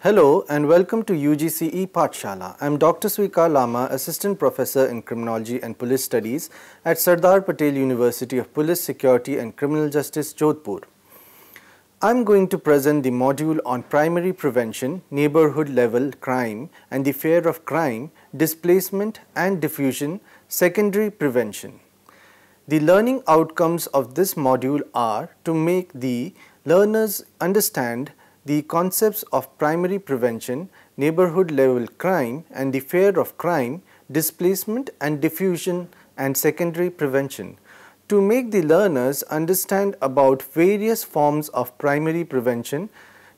Hello and welcome to UGCE Pathshala. I am Dr. Swikar Lama, Assistant Professor in Criminology and Police Studies at Sardar Patel University of Police Security and Criminal Justice, Jodhpur. I am going to present the module on primary prevention, neighborhood level crime and the fear of crime, displacement and diffusion, secondary prevention. The learning outcomes of this module are to make the learners understand the concepts of primary prevention, neighborhood level crime and the fear of crime, displacement and diffusion and secondary prevention. To make the learners understand about various forms of primary prevention,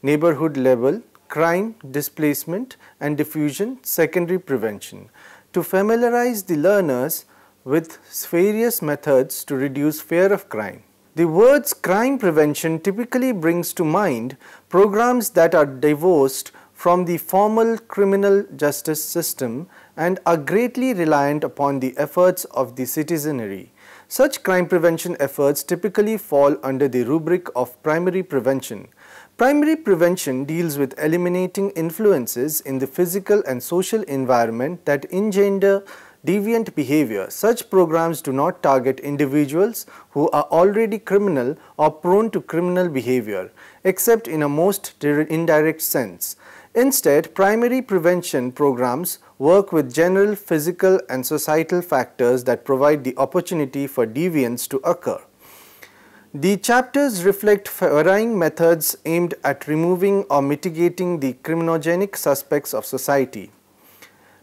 neighborhood level crime, displacement and diffusion, secondary prevention. To familiarize the learners with various methods to reduce fear of crime. The words crime prevention typically brings to mind programs that are divorced from the formal criminal justice system and are greatly reliant upon the efforts of the citizenry. Such crime prevention efforts typically fall under the rubric of primary prevention. Primary prevention deals with eliminating influences in the physical and social environment that engender deviant behavior. Such programs do not target individuals who are already criminal or prone to criminal behavior, except in a most indirect sense. Instead, primary prevention programs work with general physical and societal factors that provide the opportunity for deviance to occur. The chapters reflect varying methods aimed at removing or mitigating the criminogenic suspects of society.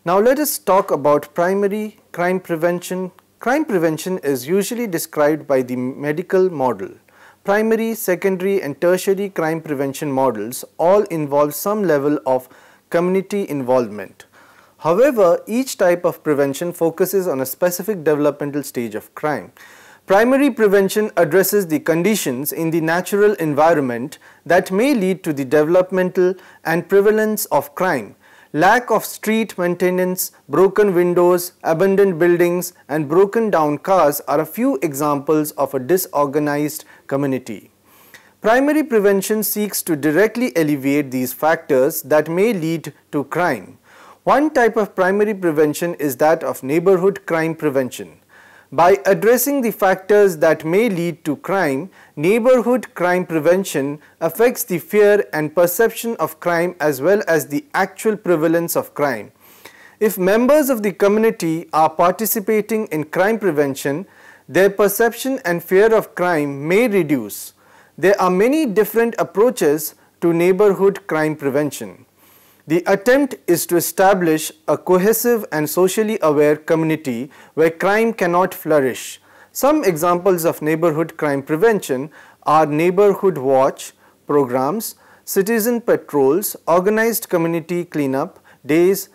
Now let us talk about primary crime prevention. Crime prevention is usually described by the medical model. Primary, secondary and tertiary crime prevention models all involve some level of community involvement. However, each type of prevention focuses on a specific developmental stage of crime. Primary prevention addresses the conditions in the natural environment that may lead to the developmental and prevalence of crime. Lack of street maintenance, broken windows, abandoned buildings and broken down cars are a few examples of a disorganized community. Primary prevention seeks to directly alleviate these factors that may lead to crime. One type of primary prevention is that of neighborhood crime prevention. By addressing the factors that may lead to crime, neighborhood crime prevention affects the fear and perception of crime as well as the actual prevalence of crime. If members of the community are participating in crime prevention, their perception and fear of crime may reduce. There are many different approaches to neighborhood crime prevention. The attempt is to establish a cohesive and socially aware community where crime cannot flourish. Some examples of neighborhood crime prevention are neighborhood watch programs, citizen patrols, organized community cleanup days,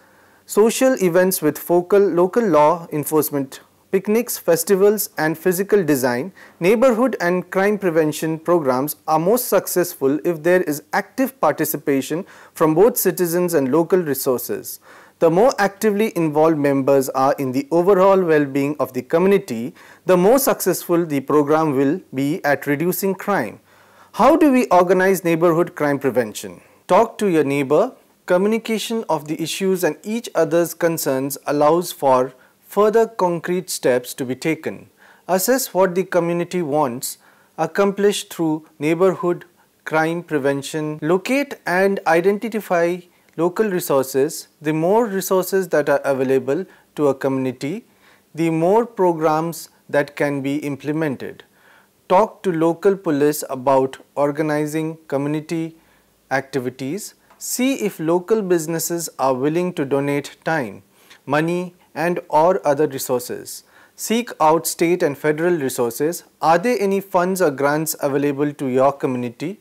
social events with local law enforcement, picnics, festivals and physical design. Neighborhood and crime prevention programs are most successful if there is active participation from both citizens and local resources. The more actively involved members are in the overall well-being of the community, the more successful the program will be at reducing crime. How do we organize neighborhood crime prevention? Talk to your neighbor. Communication of the issues and each other's concerns allows for further concrete steps to be taken. Assess what the community wants, accomplish through neighborhood crime prevention. Locate and identify local resources. The more resources that are available to a community, the more programs that can be implemented. Talk to local police about organizing community activities. See if local businesses are willing to donate time, money and or other resources. Seek out state and federal resources. Are there any funds or grants available to your community?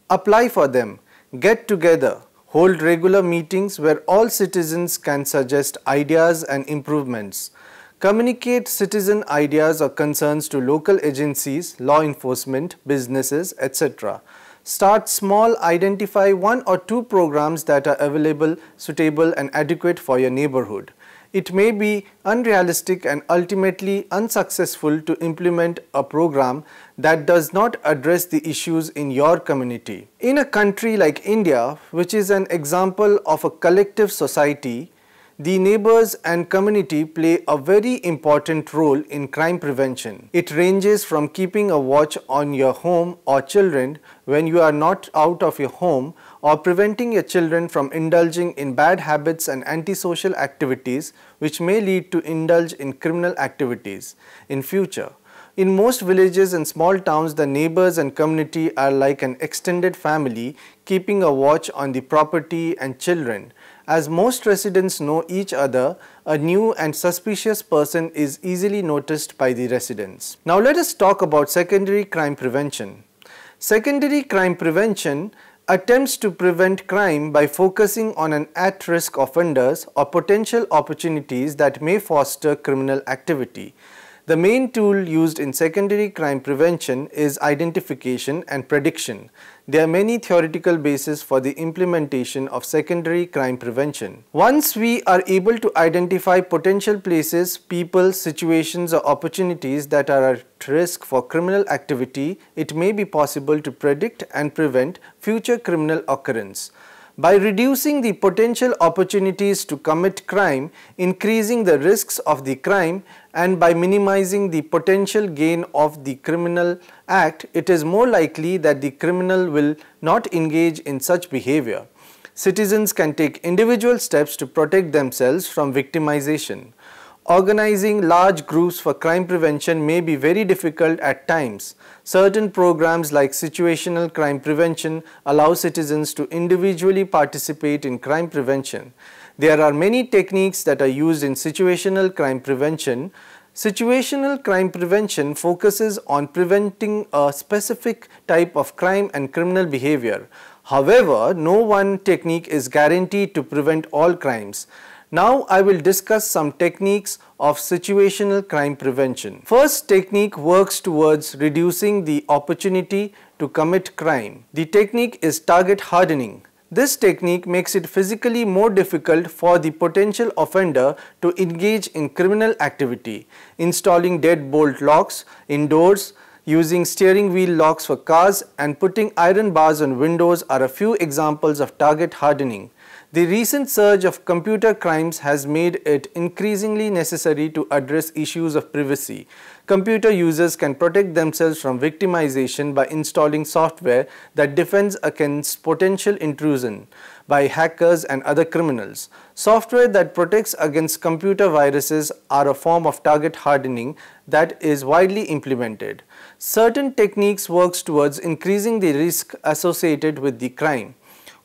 Apply for them. Get together. Hold regular meetings where all citizens can suggest ideas and improvements. Communicate citizen ideas or concerns to local agencies, law enforcement, businesses, etc. Start small, identify 1 or 2 programs that are available, suitable and adequate for your neighborhood. It may be unrealistic and ultimately unsuccessful to implement a program that does not address the issues in your community. In a country like India, which is an example of a collective society, the neighbors and community play a very important role in crime prevention. It ranges from keeping a watch on your home or children when you are not out of your home, or preventing your children from indulging in bad habits and antisocial activities which may lead to indulge in criminal activities in future. In most villages and small towns, the neighbors and community are like an extended family, keeping a watch on the property and children. As most residents know each other, a new and suspicious person is easily noticed by the residents. Now let us talk about secondary crime prevention. Secondary crime prevention attempts to prevent crime by focusing on an at-risk offenders or potential opportunities that may foster criminal activity. The main tool used in secondary crime prevention is identification and prediction. There are many theoretical bases for the implementation of secondary crime prevention. Once we are able to identify potential places, people, situations or opportunities that are at risk for criminal activity, it may be possible to predict and prevent future criminal occurrence. By reducing the potential opportunities to commit crime, increasing the risks of the crime, and by minimizing the potential gain of the criminal act, it is more likely that the criminal will not engage in such behavior. Citizens can take individual steps to protect themselves from victimization. Organizing large groups for crime prevention may be very difficult at times. Certain programs like situational crime prevention allow citizens to individually participate in crime prevention. There are many techniques that are used in situational crime prevention. Situational crime prevention focuses on preventing a specific type of crime and criminal behavior. However, no one technique is guaranteed to prevent all crimes. Now I will discuss some techniques of situational crime prevention. First technique works towards reducing the opportunity to commit crime. The technique is target hardening. This technique makes it physically more difficult for the potential offender to engage in criminal activity. Installing deadbolt locks indoors, using steering wheel locks for cars, and putting iron bars on windows are a few examples of target hardening. The recent surge of computer crimes has made it increasingly necessary to address issues of privacy. Computer users can protect themselves from victimization by installing software that defends against potential intrusion by hackers and other criminals. Software that protects against computer viruses are a form of target hardening that is widely implemented. Certain techniques work towards increasing the risk associated with the crime.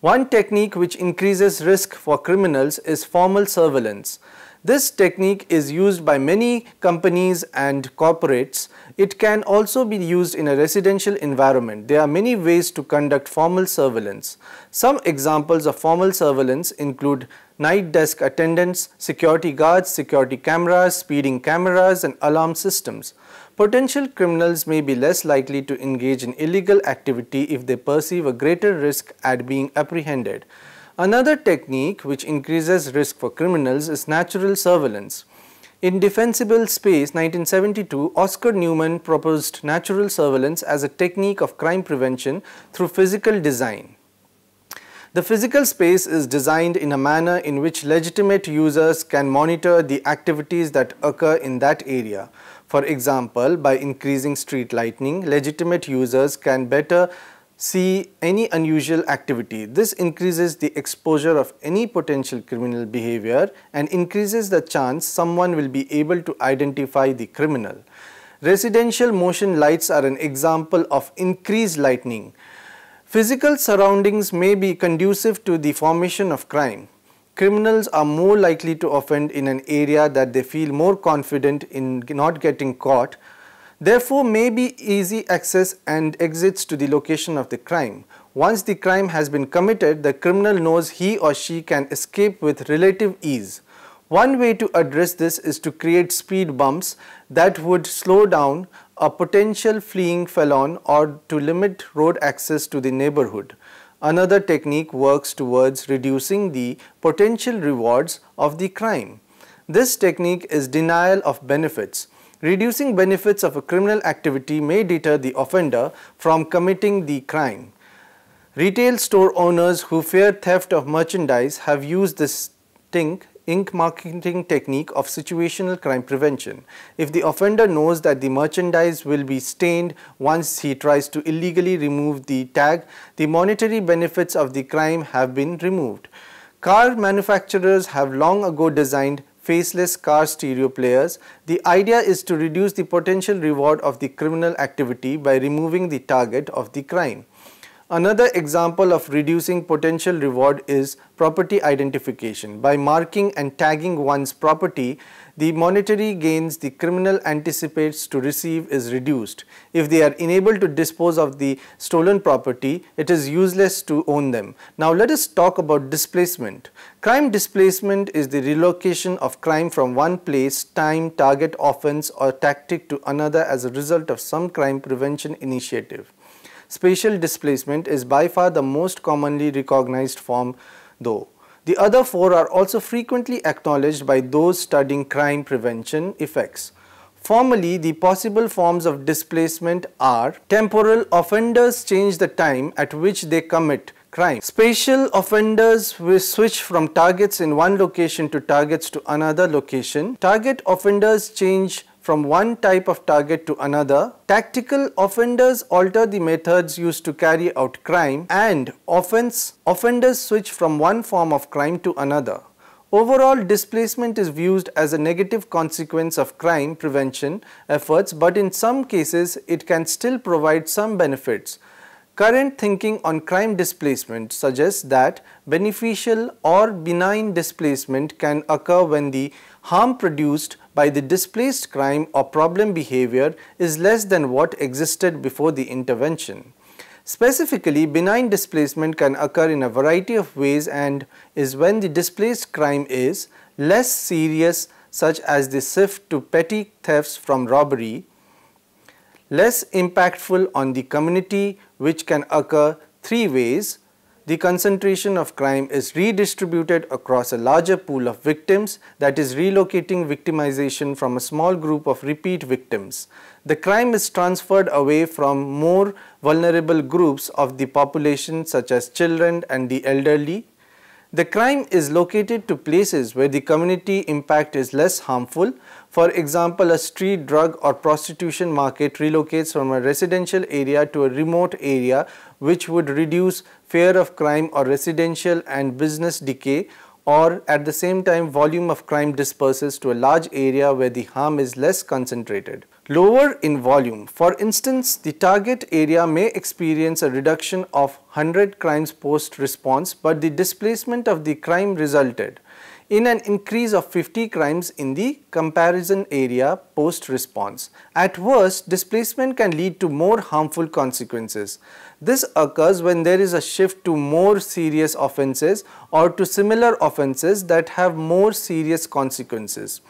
One technique which increases risk for criminals is formal surveillance. This technique is used by many companies and corporates. It can also be used in a residential environment. There are many ways to conduct formal surveillance. Some examples of formal surveillance include night desk attendants, security guards, security cameras, speeding cameras, and alarm systems. Potential criminals may be less likely to engage in illegal activity if they perceive a greater risk at being apprehended. Another technique which increases risk for criminals is natural surveillance. In Defensible Space 1972, Oscar Newman proposed natural surveillance as a technique of crime prevention through physical design. The physical space is designed in a manner in which legitimate users can monitor the activities that occur in that area. For example, by increasing street lighting, legitimate users can better see any unusual activity. This increases the exposure of any potential criminal behavior and increases the chance someone will be able to identify the criminal. Residential motion lights are an example of increased lighting. Physical surroundings may be conducive to the formation of crime. Criminals are more likely to offend in an area that they feel more confident in not getting caught. Therefore, may be easy access and exits to the location of the crime. Once the crime has been committed, the criminal knows he or she can escape with relative ease. One way to address this is to create speed bumps that would slow down a potential fleeing felon or to limit road access to the neighborhood. Another technique works towards reducing the potential rewards of the crime. This technique is denial of benefits. Reducing benefits of a criminal activity may deter the offender from committing the crime. Retail store owners who fear theft of merchandise have used this ink marketing technique of situational crime prevention. If the offender knows that the merchandise will be stained once he tries to illegally remove the tag, the monetary benefits of the crime have been removed. Car manufacturers have long ago designed faceless car stereo players. The idea is to reduce the potential reward of the criminal activity by removing the target of the crime. Another example of reducing potential reward is property identification. By marking and tagging one's property, the monetary gains the criminal anticipates to receive is reduced. If they are unable to dispose of the stolen property, it is useless to own them. Now let us talk about displacement. Crime displacement is the relocation of crime from one place, time, target, offense or tactic to another as a result of some crime prevention initiative. Spatial displacement is by far the most commonly recognized form, though. The other four are also frequently acknowledged by those studying crime prevention effects. Formally, the possible forms of displacement are: temporal, offenders change the time at which they commit crime. Spatial, offenders will switch from targets in one location to targets to another location. Target, offenders change from one type of target to another. Tactical, offenders alter the methods used to carry out crime. And offenders switch from one form of crime to another. Overall, displacement is viewed as a negative consequence of crime prevention efforts, but in some cases it can still provide some benefits. Current thinking on crime displacement suggests that beneficial or benign displacement can occur when the harm produced by the displaced crime or problem behavior is less than what existed before the intervention. Specifically, benign displacement can occur in a variety of ways and is when the displaced crime is less serious, such as the shift to petty thefts from robbery, less impactful on the community, which can occur three ways. The concentration of crime is redistributed across a larger pool of victims, that is relocating victimization from a small group of repeat victims. The crime is transferred away from more vulnerable groups of the population such as children and the elderly. The crime is located to places where the community impact is less harmful. For example, a street drug or prostitution market relocates from a residential area to a remote area, which would reduce fear of crime or residential and business decay, or at the same time volume of crime disperses to a large area where the harm is less concentrated. Lower in volume. For instance, the target area may experience a reduction of 100 crimes post-response, but the displacement of the crime resulted in an increase of 50 crimes in the comparison area post-response. At worst, displacement can lead to more harmful consequences. This occurs when there is a shift to more serious offences or to similar offences that have more serious consequences.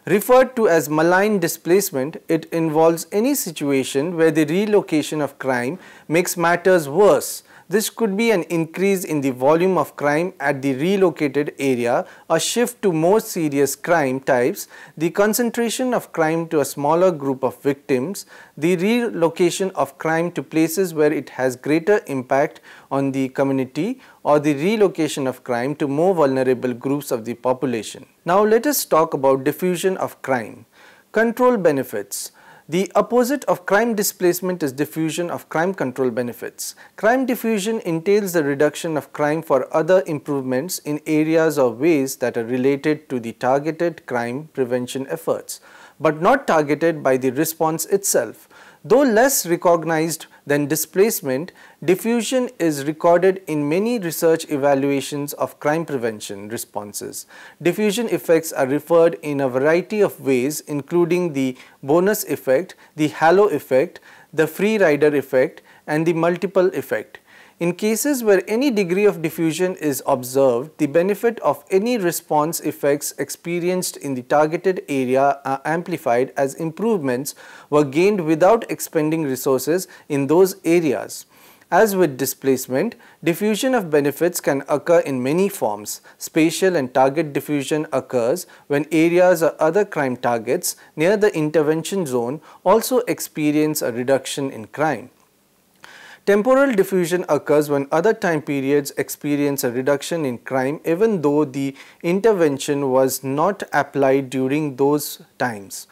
Referred to as malign displacement, it involves any situation where the relocation of crime makes matters worse. This could be an increase in the volume of crime at the relocated area, a shift to more serious crime types, the concentration of crime to a smaller group of victims, the relocation of crime to places where it has greater impact on the community, or the relocation of crime to more vulnerable groups of the population. Now let us talk about diffusion of crime. Control benefits. The opposite of crime displacement is diffusion of crime control benefits. Crime diffusion entails the reduction of crime for other improvements in areas or ways that are related to the targeted crime prevention efforts, but not targeted by the response itself. Though less recognized than displacement, diffusion is recorded in many research evaluations of crime prevention responses. Diffusion effects are referred in a variety of ways, including the bonus effect, the halo effect, the free rider effect, and the multiple effect. In cases where any degree of diffusion is observed, the benefit of any response effects experienced in the targeted area are amplified as improvements were gained without expending resources in those areas. As with displacement, diffusion of benefits can occur in many forms. Spatial and target diffusion occurs when areas or other crime targets near the intervention zone also experience a reduction in crime. Temporal diffusion occurs when other time periods experience a reduction in crime even though the intervention was not applied during those times.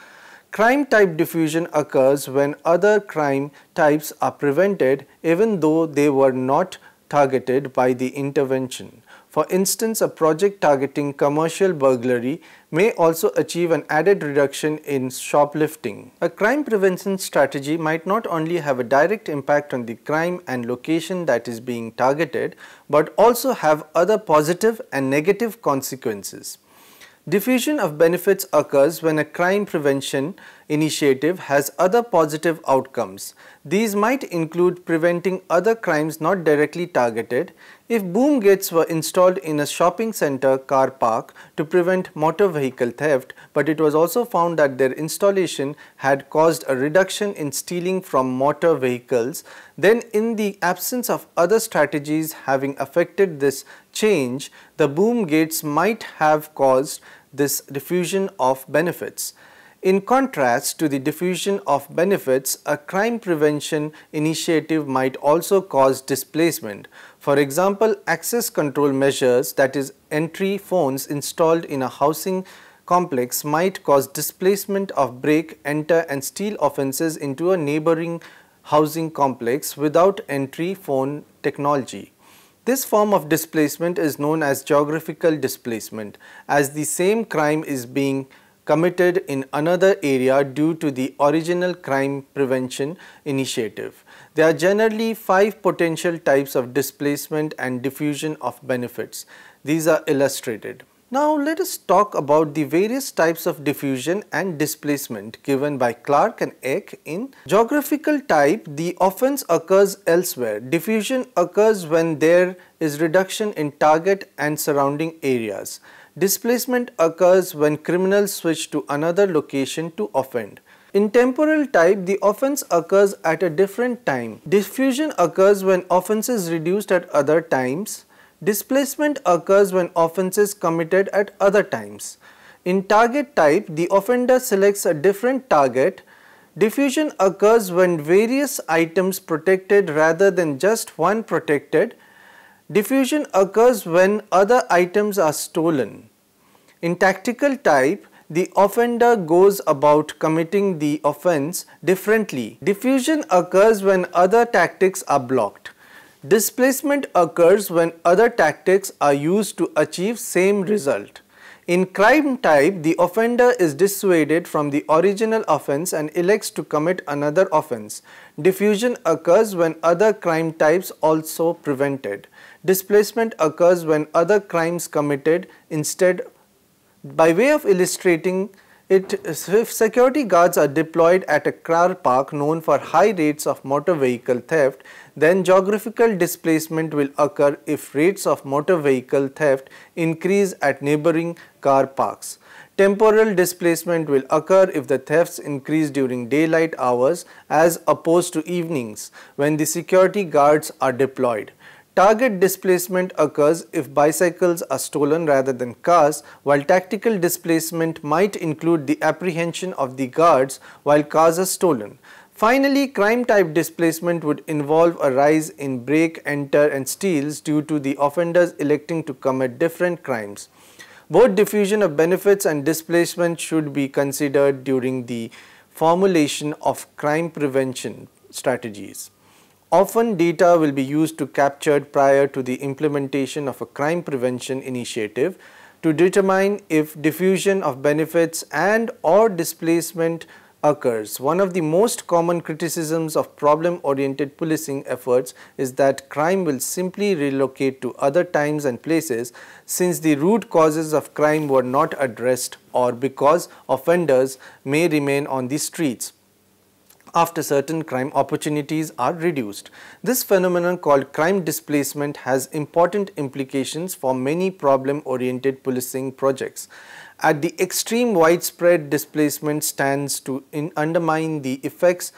Crime type diffusion occurs when other crime types are prevented even though they were not targeted by the intervention. For instance, a project targeting commercial burglary may also achieve an added reduction in shoplifting. A crime prevention strategy might not only have a direct impact on the crime and location that is being targeted, but also have other positive and negative consequences. Diffusion of benefits occurs when a crime prevention initiative has other positive outcomes. These might include preventing other crimes not directly targeted. If boom gates were installed in a shopping center car park to prevent motor vehicle theft, but it was also found that their installation had caused a reduction in stealing from motor vehicles, then in the absence of other strategies having affected this change, the boom gates might have caused this diffusion of benefits. In contrast to the diffusion of benefits, a crime prevention initiative might also cause displacement. For example, access control measures, that is entry phones installed in a housing complex, might cause displacement of break, enter and steal offences into a neighbouring housing complex without entry phone technology. This form of displacement is known as geographical displacement, as the same crime is being committed in another area due to the original crime prevention initiative. There are generally 5 potential types of displacement and diffusion of benefits. These are illustrated. Now let us talk about the various types of diffusion and displacement given by Clark and Eck in geographical type. The offense occurs elsewhere. Diffusion occurs when there is reduction in target and surrounding areas. Displacement occurs when criminals switch to another location to offend. In temporal type, the offense occurs at a different time. Diffusion occurs when offense is reduced at other times. Displacement occurs when offense is committed at other times. In target type, the offender selects a different target. Diffusion occurs when various items protected rather than just one protected. Diffusion occurs when other items are stolen. In tactical type, the offender goes about committing the offense differently. Diffusion occurs when other tactics are blocked. Displacement occurs when other tactics are used to achieve same result. In crime type, the offender is dissuaded from the original offense and elects to commit another offense. Diffusion occurs when other crime types also prevented. Displacement occurs when other crimes committed instead. By way of illustrating it, if security guards are deployed at a car park known for high rates of motor vehicle theft, then geographical displacement will occur if rates of motor vehicle theft increase at neighbouring car parks. Temporal displacement will occur if the thefts increase during daylight hours as opposed to evenings when the security guards are deployed. Target displacement occurs if bicycles are stolen rather than cars, while tactical displacement might include the apprehension of the guards while cars are stolen. Finally, crime type displacement would involve a rise in break, enter and steals due to the offenders electing to commit different crimes. Both diffusion of benefits and displacement should be considered during the formulation of crime prevention strategies. Often data will be used to captured prior to the implementation of a crime prevention initiative to determine if diffusion of benefits and or displacement occurs. One of the most common criticisms of problem-oriented policing efforts is that crime will simply relocate to other times and places since the root causes of crime were not addressed or because offenders may remain on the streets after certain crime opportunities are reduced. This phenomenon called crime displacement has important implications for many problem-oriented policing projects. At the extreme, widespread displacement stands to undermine the effects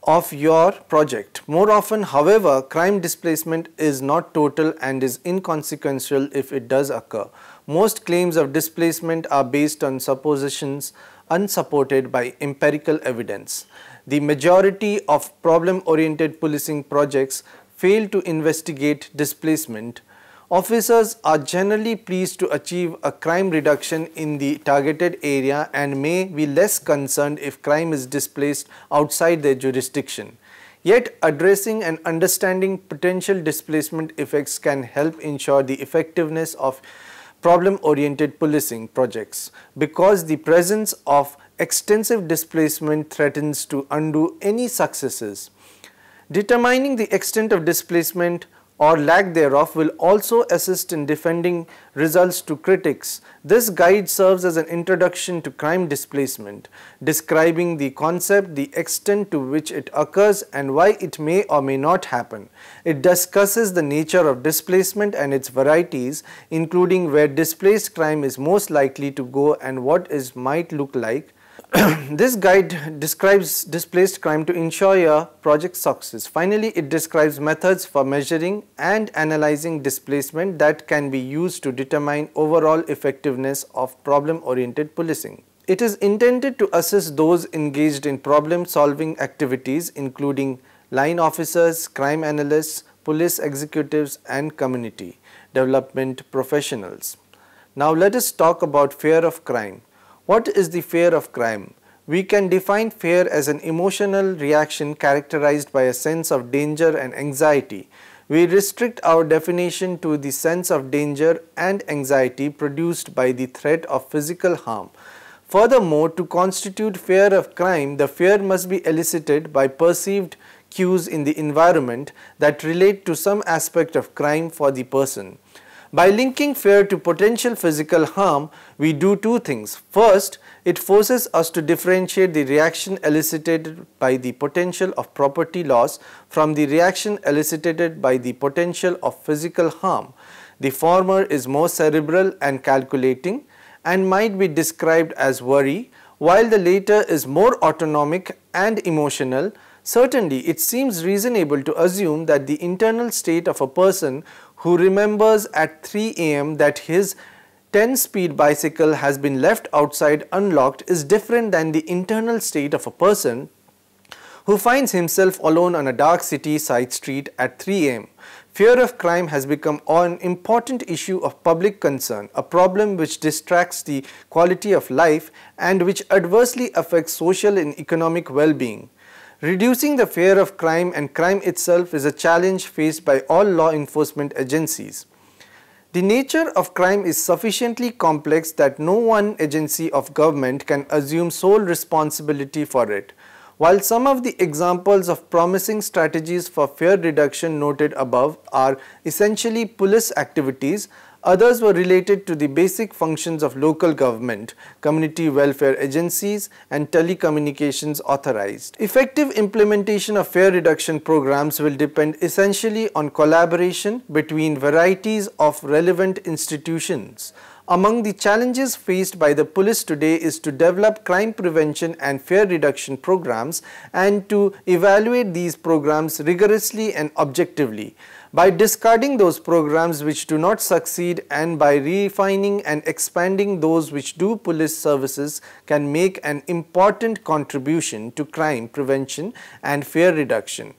of your project. More often, however, crime displacement is not total and is inconsequential if it does occur. Most claims of displacement are based on suppositions unsupported by empirical evidence. The majority of problem-oriented policing projects fail to investigate displacement. Officers are generally pleased to achieve a crime reduction in the targeted area and may be less concerned if crime is displaced outside their jurisdiction. Yet, addressing and understanding potential displacement effects can help ensure the effectiveness of problem-oriented policing projects, because the presence of extensive displacement threatens to undo any successes. Determining the extent of displacement or lack thereof will also assist in defending results to critics. This guide serves as an introduction to crime displacement, describing the concept, the extent to which it occurs and why it may or may not happen. It discusses the nature of displacement and its varieties, including where displaced crime is most likely to go and what it might look like. This guide describes displaced crime to ensure your project success. Finally, it describes methods for measuring and analyzing displacement that can be used to determine overall effectiveness of problem-oriented policing. It is intended to assist those engaged in problem-solving activities, including line officers, crime analysts, police executives, and community development professionals. Now let us talk about fear of crime. What is the fear of crime? We can define fear as an emotional reaction characterized by a sense of danger and anxiety. We restrict our definition to the sense of danger and anxiety produced by the threat of physical harm. Furthermore, to constitute fear of crime, the fear must be elicited by perceived cues in the environment that relate to some aspect of crime for the person. By linking fear to potential physical harm, we do two things. First, it forces us to differentiate the reaction elicited by the potential of property loss from the reaction elicited by the potential of physical harm. The former is more cerebral and calculating and might be described as worry, while the latter is more autonomic and emotional. Certainly, it seems reasonable to assume that the internal state of a person who remembers at 3 am that his 10-speed bicycle has been left outside unlocked is different than the internal state of a person who finds himself alone on a dark city side street at 3 am. Fear of crime has become an important issue of public concern, a problem which distracts the quality of life and which adversely affects social and economic well-being. Reducing the fear of crime and crime itself is a challenge faced by all law enforcement agencies. The nature of crime is sufficiently complex that no one agency of government can assume sole responsibility for it. While some of the examples of promising strategies for fear reduction noted above are essentially police activities, others were related to the basic functions of local government, community welfare agencies, and telecommunications authorized. Effective implementation of fear reduction programs will depend essentially on collaboration between varieties of relevant institutions. Among the challenges faced by the police today is to develop crime prevention and fear reduction programs and to evaluate these programs rigorously and objectively. By discarding those programs which do not succeed and by refining and expanding those which do, police services can make an important contribution to crime prevention and fear reduction.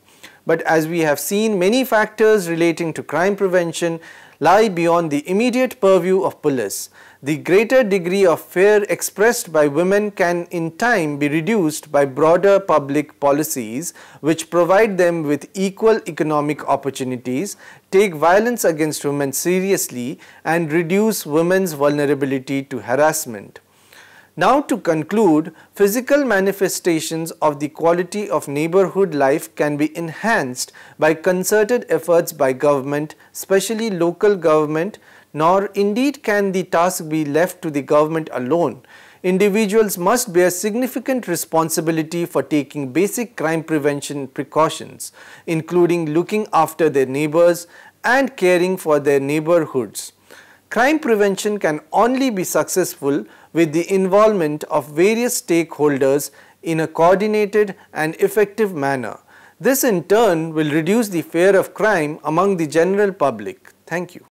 But as we have seen, many factors relating to crime prevention lie beyond the immediate purview of police. The greater degree of fear expressed by women can in time be reduced by broader public policies which provide them with equal economic opportunities, take violence against women seriously, and reduce women's vulnerability to harassment. Now to conclude, physical manifestations of the quality of neighborhood life can be enhanced by concerted efforts by government, especially local government, nor indeed can the task be left to the government alone. Individuals must bear significant responsibility for taking basic crime prevention precautions, including looking after their neighbors and caring for their neighborhoods. Crime prevention can only be successful with the involvement of various stakeholders, in a coordinated and effective manner. This in turn will reduce the fear of crime among the general public. Thank you.